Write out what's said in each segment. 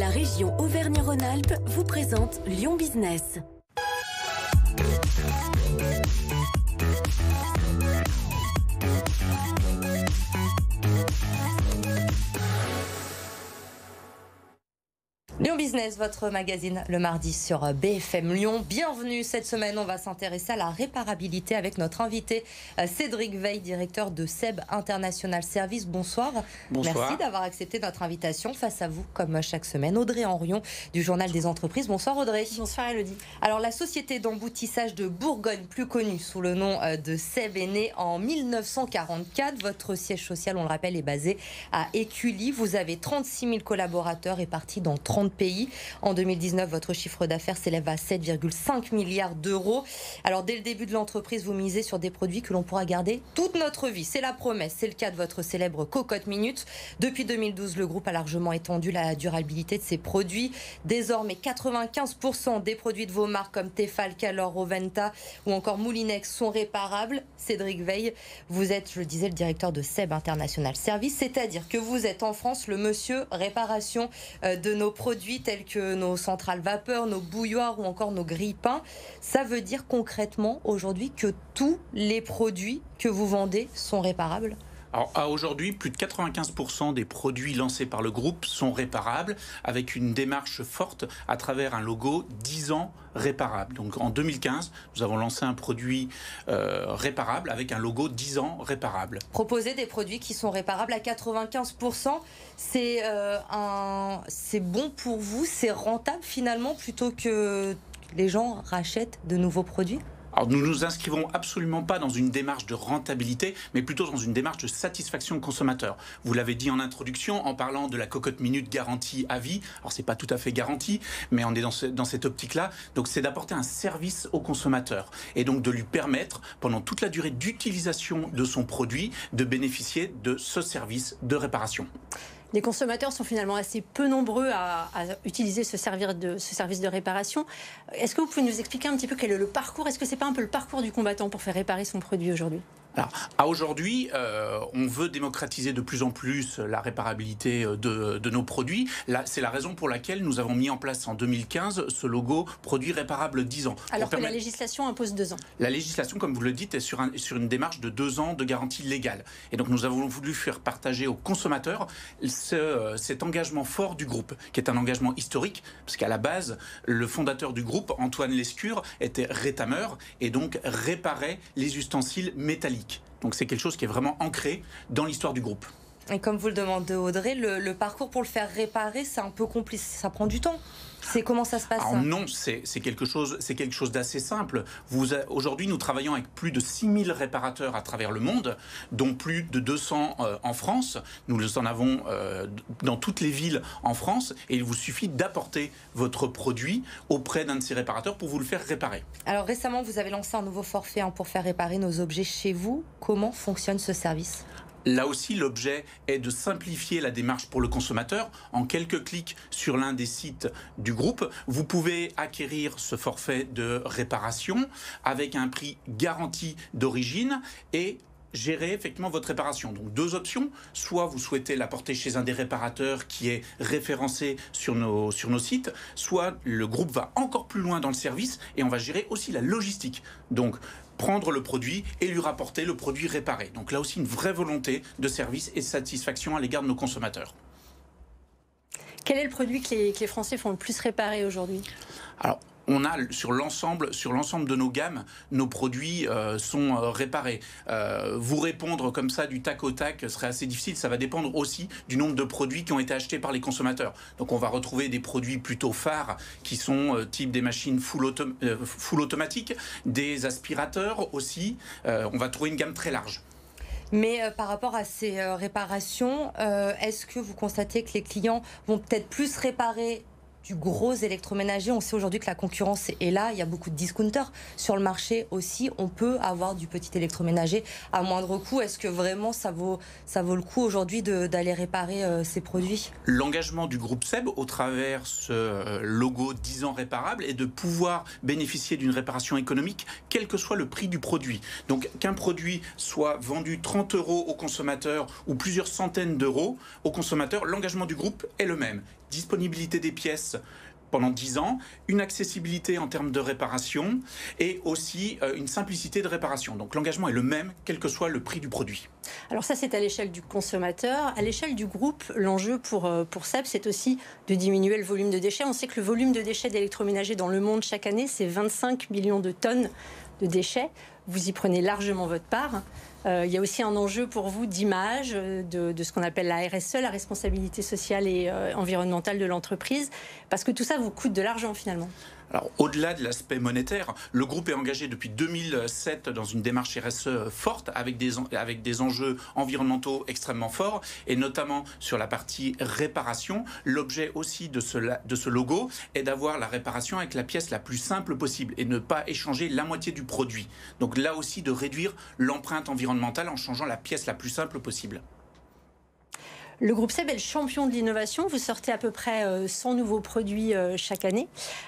La région Auvergne-Rhône-Alpes vous présente Lyon Business. Lyon Business, votre magazine le mardi sur BFM Lyon. Bienvenue cette semaine, on va s'intéresser à la réparabilité avec notre invité Cédric Veil, directeur de SEB International Service. Bonsoir. Bonsoir. Merci d'avoir accepté notre invitation. Face à vous, comme chaque semaine, Audrey Henrion du Journal des Entreprises. Bonsoir Audrey. Bonsoir Elodie. Alors la société d'emboutissage de Bourgogne, plus connue sous le nom de SEB, est née en 1944. Votre siège social, on le rappelle, est basé à Écully. Vous avez 36 000 collaborateurs répartis dans 30 pays. En 2019, votre chiffre d'affaires s'élève à 7,5 milliards d'euros. Alors, dès le début de l'entreprise, vous misez sur des produits que l'on pourra garder toute notre vie. C'est la promesse. C'est le cas de votre célèbre Cocotte Minute. Depuis 2012, le groupe a largement étendu la durabilité de ses produits. Désormais, 95% des produits de vos marques comme Tefal, Calor, Roventa ou encore Moulinex sont réparables. Cédric Veil, vous êtes, je le disais, le directeur de SEB International Service, c'est-à-dire que vous êtes en France le monsieur réparation de nos produits tels que nos centrales vapeur, nos bouilloires ou encore nos grille-pains. Ça veut dire concrètement aujourd'hui que tous les produits que vous vendez sont réparables ? Alors, à aujourd'hui, plus de 95% des produits lancés par le groupe sont réparables, avec une démarche forte à travers un logo 10 ans réparable. Donc en 2015, nous avons lancé un produit réparable avec un logo 10 ans réparable. Proposer des produits qui sont réparables à 95%, c'est bon pour vous, c'est rentable finalement plutôt que les gens rachètent de nouveaux produits ? Alors, nous ne nous inscrivons absolument pas dans une démarche de rentabilité, mais plutôt dans une démarche de satisfaction consommateur. Vous l'avez dit en introduction, en parlant de la Cocotte Minute garantie à vie. Alors, c'est pas tout à fait garanti, mais on est dans cette optique-là. Donc, c'est d'apporter un service au consommateur et donc de lui permettre, pendant toute la durée d'utilisation de son produit, de bénéficier de ce service de réparation. Les consommateurs sont finalement assez peu nombreux à utiliser ce service de réparation. Est-ce que vous pouvez nous expliquer un petit peu quel est le parcours ? Est-ce que c'est pas un peu le parcours du combattant pour faire réparer son produit aujourd'hui ? Alors, à aujourd'hui, on veut démocratiser de plus en plus la réparabilité de nos produits. C'est la raison pour laquelle nous avons mis en place en 2015 ce logo produit réparable 10 ans. Alors que la législation impose 2 ans. La législation, comme vous le dites, est sur une démarche de 2 ans de garantie légale. Et donc nous avons voulu faire partager aux consommateurs cet engagement fort du groupe, qui est un engagement historique, parce qu'à la base, le fondateur du groupe, Antoine Lescure, était rétameur et donc réparait les ustensiles métalliques. Donc c'est quelque chose qui est vraiment ancré dans l'histoire du groupe. Et comme vous le demandez Audrey, le parcours pour le faire réparer, c'est un peu compliqué, ça prend du temps. Comment ça se passe ? Alors non, c'est quelque chose d'assez simple. Aujourd'hui, nous travaillons avec plus de 6000 réparateurs à travers le monde, dont plus de 200 en France. Nous en avons dans toutes les villes en France, et il vous suffit d'apporter votre produit auprès d'un de ces réparateurs pour vous le faire réparer. Alors récemment, vous avez lancé un nouveau forfait pour faire réparer nos objets chez vous. Comment fonctionne ce service ? Là aussi, l'objet est de simplifier la démarche pour le consommateur. En quelques clics sur l'un des sites du groupe, vous pouvez acquérir ce forfait de réparation avec un prix garanti d'origine et gérer effectivement votre réparation. Donc 2 options, soit vous souhaitez l'apporter chez un des réparateurs qui est référencé sur nos sites, soit le groupe va encore plus loin dans le service et on va gérer aussi la logistique. Donc prendre le produit et lui rapporter le produit réparé. Donc là aussi une vraie volonté de service et de satisfaction à l'égard de nos consommateurs. Quel est le produit que les Français font le plus réparer aujourd'hui ? Alors, on a sur l'ensemble de nos gammes, nos produits sont réparés. Vous répondre comme ça du tac au tac serait assez difficile. Ça va dépendre aussi du nombre de produits qui ont été achetés par les consommateurs. Donc on va retrouver des produits plutôt phares qui sont type des machines full automatiques, des aspirateurs aussi. On va trouver une gamme très large. Mais par rapport à ces réparations, est-ce que vous constatez que les clients vont peut-être plus réparer du gros électroménager. On sait aujourd'hui que la concurrence est là. Il y a beaucoup de discounters sur le marché aussi. On peut avoir du petit électroménager à moindre coût. Est-ce que vraiment ça vaut le coup aujourd'hui d'aller réparer ces produits? L'engagement du groupe SEB au travers ce logo 10 ans réparable est de pouvoir bénéficier d'une réparation économique quel que soit le prix du produit. Donc qu'un produit soit vendu 30 € au consommateur ou plusieurs centaines d'euros au consommateur, l'engagement du groupe est le même. Disponibilité des pièces pendant 10 ans, une accessibilité en termes de réparation et aussi une simplicité de réparation. Donc l'engagement est le même, quel que soit le prix du produit. Alors ça, c'est à l'échelle du consommateur. À l'échelle du groupe, l'enjeu pour SEB, c'est aussi de diminuer le volume de déchets. On sait que le volume de déchets d'électroménager dans le monde chaque année, c'est 25 millions de tonnes de déchets. Vous y prenez largement votre part. Il y a aussi un enjeu pour vous d'image, de ce qu'on appelle la RSE, la responsabilité sociale et environnementale de l'entreprise, parce que tout ça vous coûte de l'argent finalement. Alors, au-delà de l'aspect monétaire, le groupe est engagé depuis 2007 dans une démarche RSE forte avec des enjeux environnementaux extrêmement forts et notamment sur la partie réparation. L'objet aussi de ce logo est d'avoir la réparation avec la pièce la plus simple possible et ne pas échanger la moitié du produit. Donc là aussi de réduire l'empreinte environnementale en changeant la pièce la plus simple possible. Le groupe SEB est le champion de l'innovation. Vous sortez à peu près 100 nouveaux produits chaque année.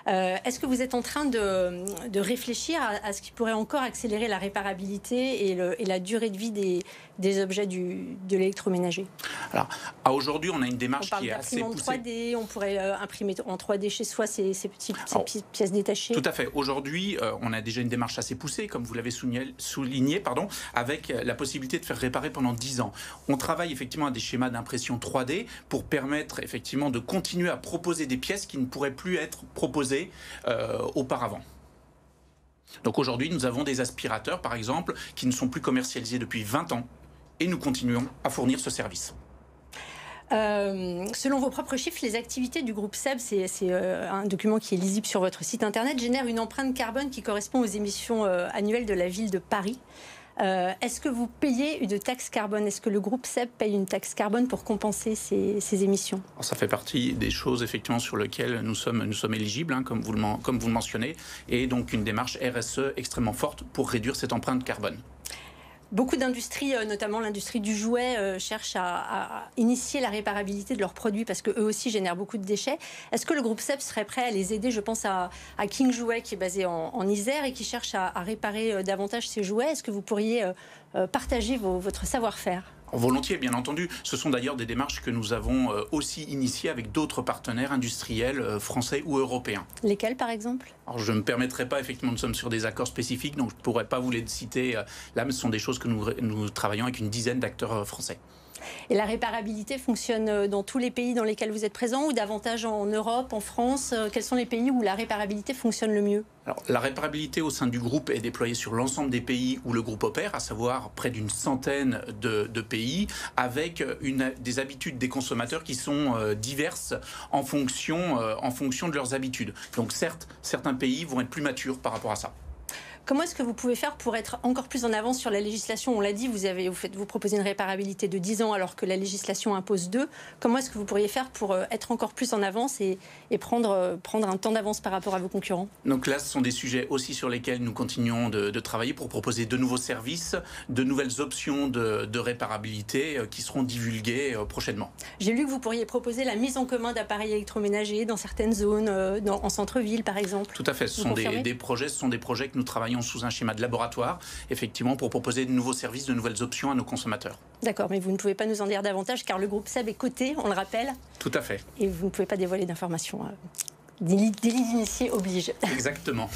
Est-ce que vous êtes en train de réfléchir à ce qui pourrait encore accélérer la réparabilité et la durée de vie des objets de l'électroménager? Alors, à aujourd'hui, on a une démarche qui est assez poussée. 3D, on pourrait imprimer en 3D chez soi ces petites pièces détachées. Tout à fait. Aujourd'hui, on a déjà une démarche assez poussée, comme vous l'avez souligné, avec la possibilité de faire réparer pendant 10 ans. On travaille effectivement à des schémas d'impression 3D pour permettre effectivement de continuer à proposer des pièces qui ne pourraient plus être proposées auparavant. Donc aujourd'hui, nous avons des aspirateurs, par exemple, qui ne sont plus commercialisés depuis 20 ans et nous continuons à fournir ce service. Selon vos propres chiffres, les activités du groupe SEB, c'est un document qui est lisible sur votre site internet, génèrent une empreinte carbone qui correspond aux émissions annuelles de la ville de Paris. Est-ce que vous payez une taxe carbone? Est-ce que le groupe SEB paye une taxe carbone pour compenser ces émissions? Alors, ça fait partie des choses effectivement sur lesquelles nous sommes éligibles, hein, comme vous le mentionnez, et donc une démarche RSE extrêmement forte pour réduire cette empreinte carbone. Beaucoup d'industries, notamment l'industrie du jouet, cherchent à initier la réparabilité de leurs produits parce qu'eux aussi génèrent beaucoup de déchets. Est-ce que le groupe SEB serait prêt à les aider? Je pense à King Jouet qui est basé en Isère et qui cherche à réparer davantage ses jouets. Est-ce que vous pourriez partager votre savoir-faire? Volontiers, bien entendu. Ce sont d'ailleurs des démarches que nous avons aussi initiées avec d'autres partenaires industriels français ou européens. Lesquels, par exemple? Alors, je ne me permettrai pas, effectivement, nous sommes sur des accords spécifiques, donc je ne pourrais pas vous les citer là, mais ce sont des choses que nous travaillons avec une dizaine d'acteurs français. Et la réparabilité fonctionne dans tous les pays dans lesquels vous êtes présent ou davantage en Europe, en France? Quels sont les pays où la réparabilité fonctionne le mieux? Alors, la réparabilité au sein du groupe est déployée sur l'ensemble des pays où le groupe opère, à savoir près d'une centaine de pays, avec des habitudes des consommateurs qui sont diverses en fonction de leurs habitudes. Donc certes, certains pays vont être plus matures par rapport à ça. Comment est-ce que vous pouvez faire pour être encore plus en avance sur la législation? On l'a dit, vous proposez une réparabilité de 10 ans alors que la législation impose 2. Comment est-ce que vous pourriez faire pour être encore plus en avance et prendre un temps d'avance par rapport à vos concurrents? Donc là, ce sont des sujets aussi sur lesquels nous continuons de travailler pour proposer de nouveaux services, de nouvelles options de réparabilité qui seront divulguées prochainement. J'ai lu que vous pourriez proposer la mise en commun d'appareils électroménagers dans certaines zones, en centre-ville par exemple. Tout à fait, ce sont des projets que nous travaillons sous un schéma de laboratoire, effectivement, pour proposer de nouveaux services, de nouvelles options à nos consommateurs. D'accord, mais vous ne pouvez pas nous en dire davantage car le groupe SEB est coté, on le rappelle. Tout à fait. Et vous ne pouvez pas dévoiler d'informations. Délit d'initié oblige. Exactement.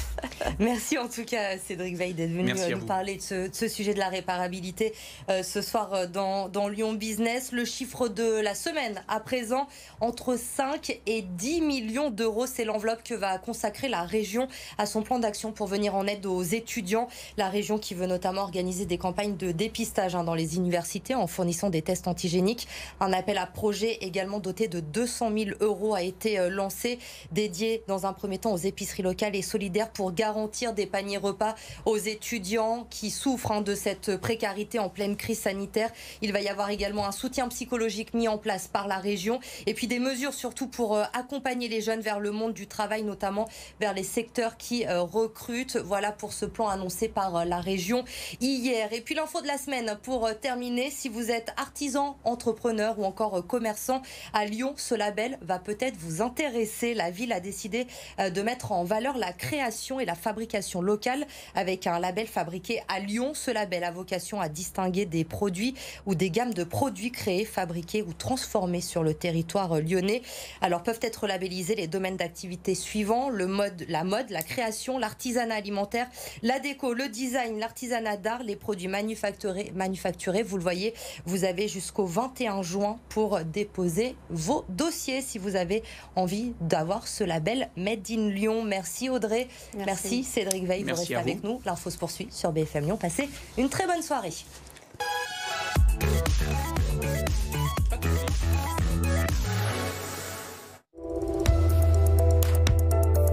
Merci en tout cas Cédric Veil d'être venu nous parler de ce sujet de la réparabilité ce soir dans Lyon Business. Le chiffre de la semaine à présent, entre 5 et 10 millions d'euros, c'est l'enveloppe que va consacrer la région à son plan d'action pour venir en aide aux étudiants. La région qui veut notamment organiser des campagnes de dépistage dans les universités en fournissant des tests antigéniques. Un appel à projet également doté de 200 000 euros a été lancé. Des dédié dans un premier temps aux épiceries locales et solidaires pour garantir des paniers repas aux étudiants qui souffrent de cette précarité en pleine crise sanitaire. Il va y avoir également un soutien psychologique mis en place par la région et puis des mesures surtout pour accompagner les jeunes vers le monde du travail, notamment vers les secteurs qui recrutent. Voilà pour ce plan annoncé par la région hier. Et puis l'info de la semaine pour terminer, si vous êtes artisan, entrepreneur ou encore commerçant à Lyon, ce label va peut-être vous intéresser. La ville a décidé de mettre en valeur la création et la fabrication locale avec un label fabriqué à Lyon. Ce label a vocation à distinguer des produits ou des gammes de produits créés, fabriqués ou transformés sur le territoire lyonnais. Alors peuvent être labellisés les domaines d'activité suivants: la mode, la création, l'artisanat alimentaire, la déco, le design, l'artisanat d'art, les produits manufacturés. Vous le voyez, vous avez jusqu'au 21 juin pour déposer vos dossiers si vous avez envie d'avoir ce label Made in Lyon. Merci Audrey. Merci Cédric Veil. Vous restez avec nous. L'info se poursuit sur BFM Lyon. Passez une très bonne soirée.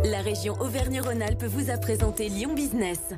La région Auvergne-Rhône-Alpes vous a présenté Lyon Business.